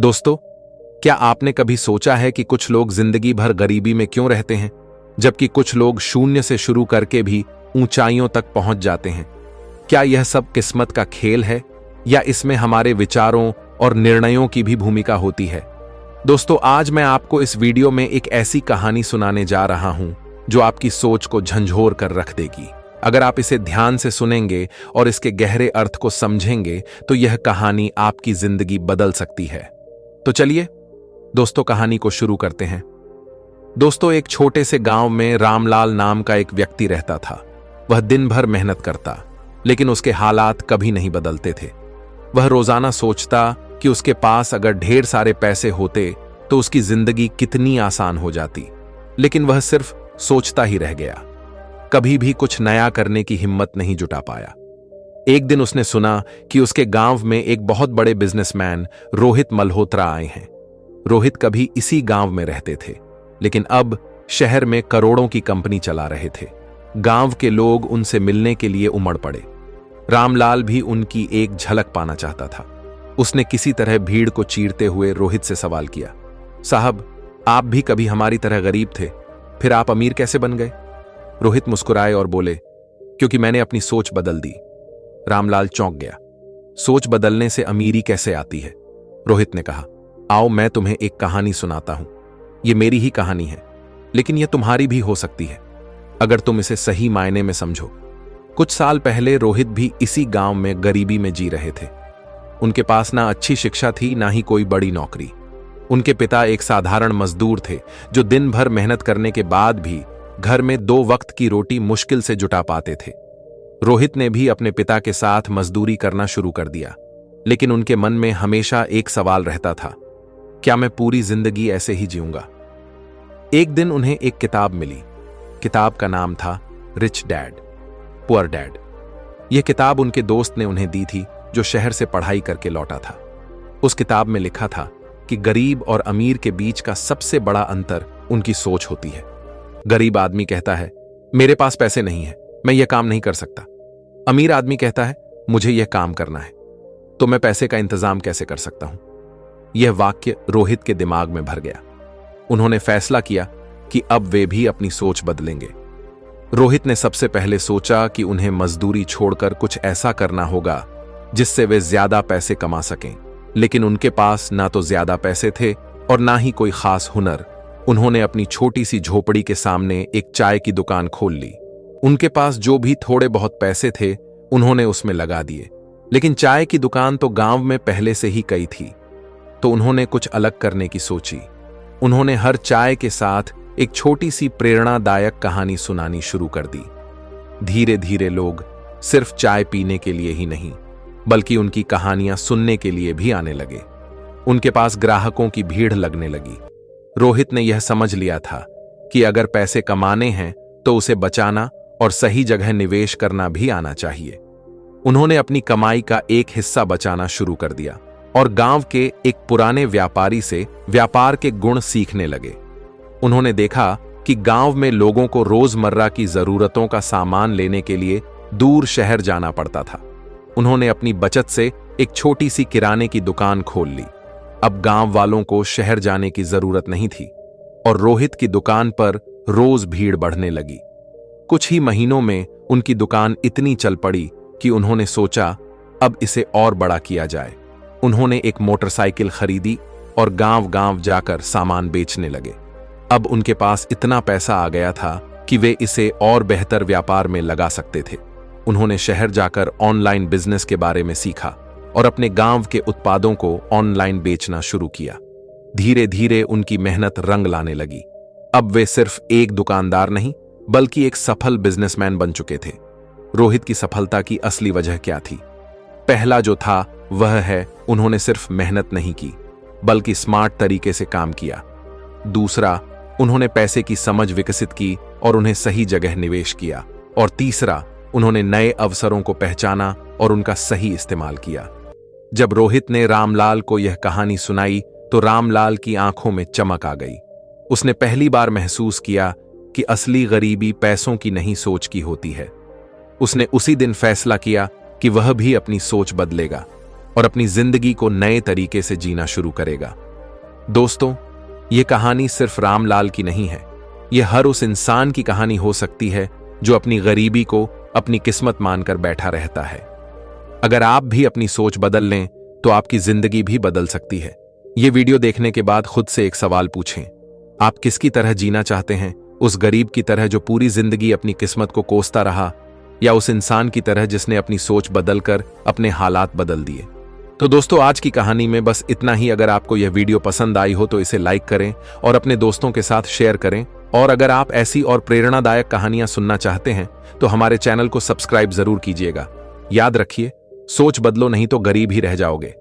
दोस्तों, क्या आपने कभी सोचा है कि कुछ लोग जिंदगी भर गरीबी में क्यों रहते हैं, जबकि कुछ लोग शून्य से शुरू करके भी ऊंचाइयों तक पहुंच जाते हैं? क्या यह सब किस्मत का खेल है या इसमें हमारे विचारों और निर्णयों की भी भूमिका होती है? दोस्तों, आज मैं आपको इस वीडियो में एक ऐसी कहानी सुनाने जा रहा हूं जो आपकी सोच को झंझोर कर रख देगी। अगर आप इसे ध्यान से सुनेंगे और इसके गहरे अर्थ को समझेंगे तो यह कहानी आपकी जिंदगी बदल सकती है। तो चलिए दोस्तों, कहानी को शुरू करते हैं। दोस्तों, एक छोटे से गांव में रामलाल नाम का एक व्यक्ति रहता था। वह दिन भर मेहनत करता, लेकिन उसके हालात कभी नहीं बदलते थे। वह रोजाना सोचता कि उसके पास अगर ढेर सारे पैसे होते तो उसकी जिंदगी कितनी आसान हो जाती, लेकिन वह सिर्फ सोचता ही रह गया। कभी भी कुछ नया करने की हिम्मत नहीं जुटा पाया। एक दिन उसने सुना कि उसके गांव में एक बहुत बड़े बिजनेसमैन रोहित मल्होत्रा आए हैं। रोहित कभी इसी गांव में रहते थे, लेकिन अब शहर में करोड़ों की कंपनी चला रहे थे। गांव के लोग उनसे मिलने के लिए उमड़ पड़े। रामलाल भी उनकी एक झलक पाना चाहता था। उसने किसी तरह भीड़ को चीरते हुए रोहित से सवाल किया, साहब, आप भी कभी हमारी तरह गरीब थे, फिर आप अमीर कैसे बन गए? रोहित मुस्कुराए और बोले, क्योंकि मैंने अपनी सोच बदल दी। रामलाल चौंक गया। सोच बदलने से अमीरी कैसे आती है? रोहित ने कहा, आओ मैं तुम्हें एक कहानी सुनाता हूं। यह मेरी ही कहानी है, लेकिन यह तुम्हारी भी हो सकती है अगर तुम इसे सही मायने में समझो। कुछ साल पहले रोहित भी इसी गांव में गरीबी में जी रहे थे। उनके पास ना अच्छी शिक्षा थी, ना ही कोई बड़ी नौकरी। उनके पिता एक साधारण मजदूर थे जो दिन भर मेहनत करने के बाद भी घर में 2 वक्त की रोटी मुश्किल से जुटा पाते थे। रोहित ने भी अपने पिता के साथ मजदूरी करना शुरू कर दिया, लेकिन उनके मन में हमेशा एक सवाल रहता था, क्या मैं पूरी जिंदगी ऐसे ही जीऊंगा? एक दिन उन्हें एक किताब मिली। किताब का नाम था रिच डैड पुअर डैड। यह किताब उनके दोस्त ने उन्हें दी थी जो शहर से पढ़ाई करके लौटा था। उस किताब में लिखा था कि गरीब और अमीर के बीच का सबसे बड़ा अंतर उनकी सोच होती है। गरीब आदमी कहता है, मेरे पास पैसे नहीं है, मैं यह काम नहीं कर सकता। अमीर आदमी कहता है, मुझे यह काम करना है, तो मैं पैसे का इंतजाम कैसे कर सकता हूं? यह वाक्य रोहित के दिमाग में भर गया। उन्होंने फैसला किया कि अब वे भी अपनी सोच बदलेंगे। रोहित ने सबसे पहले सोचा कि उन्हें मजदूरी छोड़कर कुछ ऐसा करना होगा जिससे वे ज्यादा पैसे कमा सकें, लेकिन उनके पास ना तो ज्यादा पैसे थे और ना ही कोई खास हुनर। उन्होंने अपनी छोटी सी झोपड़ी के सामने एक चाय की दुकान खोल ली। उनके पास जो भी थोड़े बहुत पैसे थे उन्होंने उसमें लगा दिए, लेकिन चाय की दुकान तो गांव में पहले से ही कई थी, तो उन्होंने कुछ अलग करने की सोची। उन्होंने हर चाय के साथ एक छोटी सी प्रेरणादायक कहानी सुनानी शुरू कर दी। धीरे धीरे लोग सिर्फ चाय पीने के लिए ही नहीं, बल्कि उनकी कहानियां सुनने के लिए भी आने लगे। उनके पास ग्राहकों की भीड़ लगने लगी। रोहित ने यह समझ लिया था कि अगर पैसे कमाने हैं तो उसे बचाना और सही जगह निवेश करना भी आना चाहिए। उन्होंने अपनी कमाई का एक हिस्सा बचाना शुरू कर दिया और गांव के एक पुराने व्यापारी से व्यापार के गुण सीखने लगे। उन्होंने देखा कि गांव में लोगों को रोजमर्रा की जरूरतों का सामान लेने के लिए दूर शहर जाना पड़ता था। उन्होंने अपनी बचत से एक छोटी सी किराने की दुकान खोल ली। अब गांव वालों को शहर जाने की जरूरत नहीं थी और रोहित की दुकान पर रोज भीड़ बढ़ने लगी। कुछ ही महीनों में उनकी दुकान इतनी चल पड़ी कि उन्होंने सोचा अब इसे और बड़ा किया जाए। उन्होंने एक मोटरसाइकिल खरीदी और गांव-गांव जाकर सामान बेचने लगे। अब उनके पास इतना पैसा आ गया था कि वे इसे और बेहतर व्यापार में लगा सकते थे। उन्होंने शहर जाकर ऑनलाइन बिजनेस के बारे में सीखा और अपने गांव के उत्पादों को ऑनलाइन बेचना शुरू किया। धीरे धीरे उनकी मेहनत रंग लाने लगी। अब वे सिर्फ एक दुकानदार नहीं, बल्कि एक सफल बिजनेसमैन बन चुके थे। रोहित की सफलता की असली वजह क्या थी? पहला जो था वह है, उन्होंने सिर्फ मेहनत नहीं की, बल्कि स्मार्ट तरीके से काम किया। दूसरा, उन्होंने पैसे की समझ विकसित की और उन्हें सही जगह निवेश किया। और तीसरा, उन्होंने नए अवसरों को पहचाना और उनका सही इस्तेमाल किया। जब रोहित ने रामलाल को यह कहानी सुनाई तो रामलाल की आंखों में चमक आ गई। उसने पहली बार महसूस किया कि असली गरीबी पैसों की नहीं, सोच की होती है। उसने उसी दिन फैसला किया कि वह भी अपनी सोच बदलेगा। और अपनी जिंदगी को नए तरीके से जीना शुरू करेगा। दोस्तों, ये कहानी सिर्फ रामलाल की नहीं है, ये हर उस इंसान की कहानी हो सकती है जो अपनी गरीबी को अपनी किस्मत मानकर बैठा रहता है। अगर आप भी अपनी सोच बदल लें तो आपकी जिंदगी भी बदल सकती है। ये वीडियो देखने के बाद खुद से एक सवाल पूछें, आप किसकी तरह जीना चाहते हैं? उस गरीब की तरह जो पूरी जिंदगी अपनी किस्मत को कोसता रहा, या उस इंसान की तरह जिसने अपनी सोच बदलकर अपने हालात बदल दिए? तो दोस्तों, आज की कहानी में बस इतना ही। अगर आपको यह वीडियो पसंद आई हो तो इसे लाइक करें और अपने दोस्तों के साथ शेयर करें। और अगर आप ऐसी और प्रेरणादायक कहानियां सुनना चाहते हैं तो हमारे चैनल को सब्सक्राइब जरूर कीजिएगा। याद रखिए, सोच बदलो नहीं तो गरीब ही रह जाओगे।